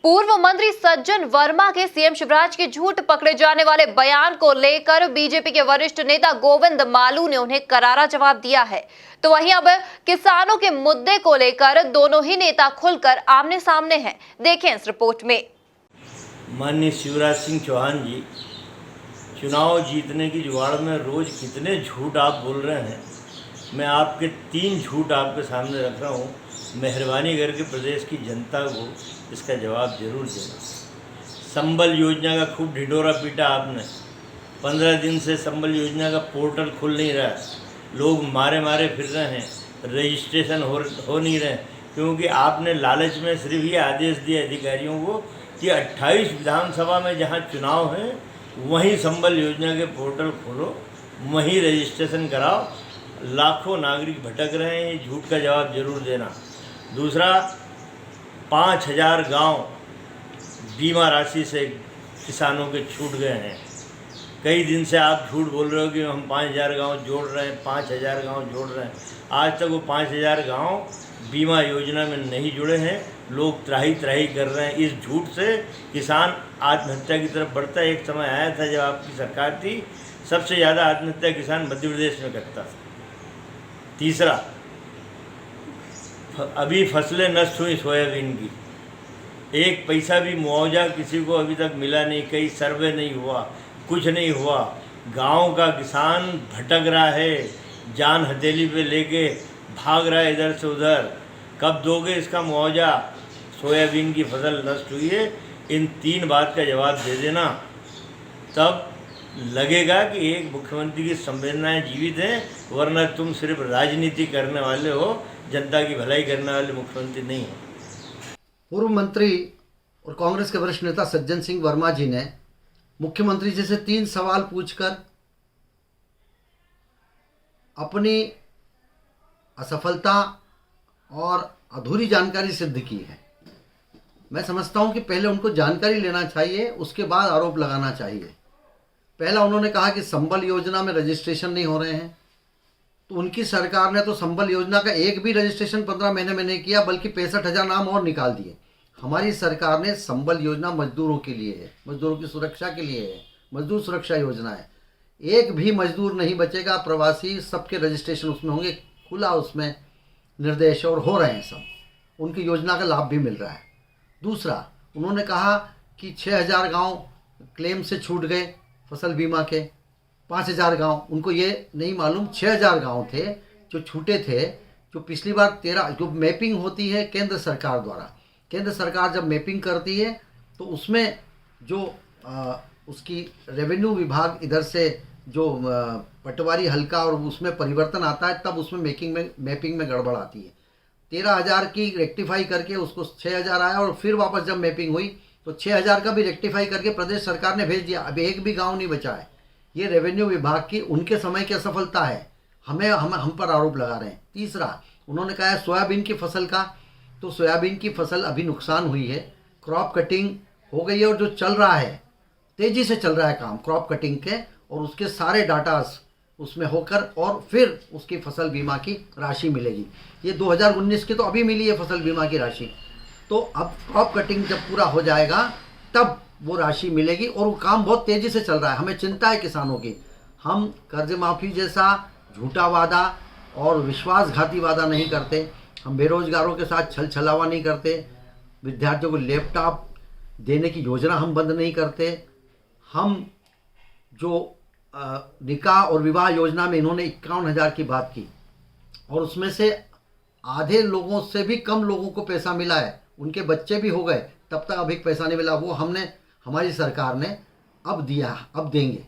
पूर्व मंत्री सज्जन वर्मा के सीएम शिवराज के झूठ पकड़े जाने वाले बयान को लेकर बीजेपी के वरिष्ठ नेता गोविंद मालू ने उन्हें करारा जवाब दिया है। तो वहीं अब किसानों के मुद्दे को लेकर दोनों ही नेता खुलकर आमने सामने हैं। देखें इस रिपोर्ट में। माननीय शिवराज सिंह चौहान जी, चुनाव जीतने की जुगाड़ में रोज कितने झूठ आप बोल रहे हैं। मैं आपके 3 झूठ आपके सामने रख रहा हूँ। मेहरबानी करके प्रदेश की जनता को इसका जवाब जरूर देना। संबल योजना का खूब ढिढोरा पीटा आपने। 15 दिन से संबल योजना का पोर्टल खुल नहीं रहा है। लोग मारे मारे फिर रहे हैं, रजिस्ट्रेशन हो नहीं रहे, क्योंकि आपने लालच में सिर्फ ये आदेश दिए अधिकारियों को कि 28 विधानसभा में जहाँ चुनाव है वहीं संबल योजना के पोर्टल खोलो, वहीं रजिस्ट्रेशन कराओ। लाखों नागरिक भटक रहे हैं, ये झूठ का जवाब जरूर देना। दूसरा, 5000 गांव बीमा राशि से किसानों के छूट गए हैं। कई दिन से आप झूठ बोल रहे हो कि हम 5000 गांव जोड़ रहे हैं, 5000 गांव जोड़ रहे हैं। आज तक वो 5000 गांव बीमा योजना में नहीं जुड़े हैं। लोग त्राही त्राही कर रहे हैं। इस झूठ से किसान आत्महत्या की तरफ बढ़ता है। एक समय आया था जब आपकी सरकार थी, सबसे ज़्यादा आत्महत्या किसान मध्य प्रदेश में करता था। तीसरा, अभी फसलें नष्ट हुई सोयाबीन की, 1 पैसा भी मुआवजा किसी को अभी तक मिला नहीं। कहीं सर्वे नहीं हुआ, कुछ नहीं हुआ। गांव का किसान भटक रहा है, जान हथेली पे लेके भाग रहा है इधर से उधर। कब दोगे इसका मुआवजा? सोयाबीन की फसल नष्ट हुई है। इन 3 बात का जवाब दे देना, तब लगेगा कि एक मुख्यमंत्री की संवेदनाएं जीवित हैं, वरना तुम सिर्फ राजनीति करने वाले हो, जनता की भलाई करने वाले मुख्यमंत्री नहीं हो। पूर्व मंत्री और कांग्रेस के वरिष्ठ नेता सज्जन सिंह वर्मा जी ने मुख्यमंत्री जी से 3 सवाल पूछकर अपनी असफलता और अधूरी जानकारी सिद्ध की है। मैं समझता हूं कि पहले उनको जानकारी लेना चाहिए, उसके बाद आरोप लगाना चाहिए। पहला, उन्होंने कहा कि संबल योजना में रजिस्ट्रेशन नहीं हो रहे हैं। तो उनकी सरकार ने तो संबल योजना का एक भी रजिस्ट्रेशन 15 महीने में नहीं किया, बल्कि 65,000 नाम और निकाल दिए। हमारी सरकार ने संबल योजना मजदूरों के लिए है, मजदूरों की सुरक्षा के लिए है, मजदूर सुरक्षा योजना है। एक भी मजदूर नहीं बचेगा, प्रवासी सबके रजिस्ट्रेशन उसमें होंगे। खुला उसमें निर्देश और हो रहे हैं, सब उनकी योजना का लाभ भी मिल रहा है। दूसरा, उन्होंने कहा कि 6000 गाँव क्लेम से छूट गए फसल बीमा के। 5000 गांव, उनको ये नहीं मालूम 6000 गांव थे जो छूटे थे, जो पिछली बार 13 जो मैपिंग होती है केंद्र सरकार द्वारा। केंद्र सरकार जब मैपिंग करती है तो उसमें जो उसकी रेवेन्यू विभाग इधर से जो पटवारी हल्का और उसमें परिवर्तन आता है, तब उसमें मैपिंग में गड़बड़ आती है। 13000 की रेक्टिफाई करके उसको 6000 आया, और फिर वापस जब मैपिंग हुई तो 6000 का भी रेक्टिफाई करके प्रदेश सरकार ने भेज दिया। अभी एक भी गाँव नहीं बचा है। ये रेवेन्यू विभाग की उनके समय की असफलता है। हम पर आरोप लगा रहे हैं। तीसरा, उन्होंने कहा है सोयाबीन की फसल का, तो सोयाबीन की फसल अभी नुकसान हुई है, क्रॉप कटिंग हो गई है, और जो चल रहा है तेज़ी से चल रहा है काम क्रॉप कटिंग के, और उसके सारे डाटास उसमें होकर और फिर उसकी फसल बीमा की राशि मिलेगी। ये 2019 की तो अभी मिली है फसल बीमा की राशि। तो अब क्रॉप कटिंग जब पूरा हो जाएगा तब वो राशि मिलेगी, और वो काम बहुत तेज़ी से चल रहा है। हमें चिंता है किसानों की। हम कर्ज माफ़ी जैसा झूठा वादा और विश्वासघाती वादा नहीं करते। हम बेरोजगारों के साथ छल छलावा नहीं करते। विद्यार्थियों को लैपटॉप देने की योजना हम बंद नहीं करते। हम जो निकाह और विवाह योजना में इन्होंने 51,000 की बात की, और उसमें से आधे लोगों से भी कम लोगों को पैसा मिला है। उनके बच्चे भी हो गए, तब तक अभी पैसा नहीं मिला। वो हमारी सरकार ने अब दिया, अब देंगे।